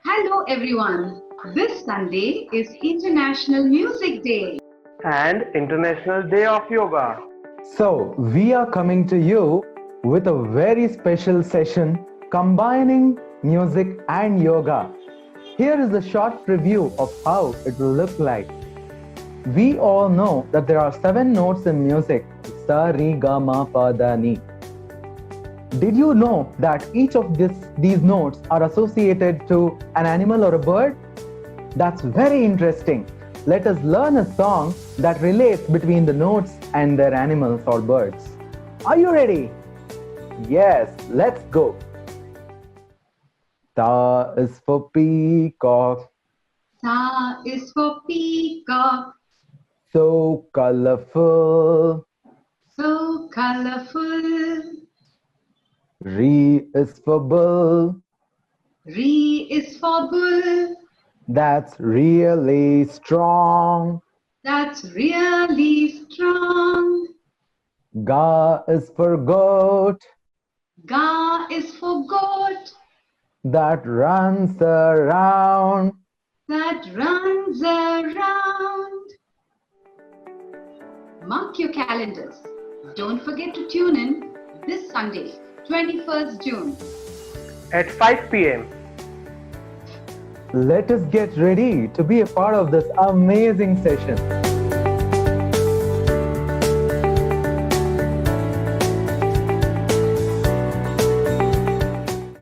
Hello everyone. This Sunday is International Music Day. and International Day of Yoga. So, we are coming to you with a very special session combining music and yoga. Here is a short preview of how it will look like. We all know that there are 7 notes in music: sa, re, ga, ma, pa, da, ni. Did you know that each of these notes are associated to an animal or a bird? That's very interesting. Let us learn a song that relates between the notes and their animals or birds. Are you ready? Yes, let's go. Ta is for peacock, Sa is for peacock, so colorful. so colorful. Re is for bull, Re is for bull, that's really strong. that's really strong. Ga is for goat, Ga is for goat, that runs around. that runs around. Mark your calendars. Don't forget to tune in this Sunday, 21st June. At 5 p.m. Let us get ready to be a part of this amazing session.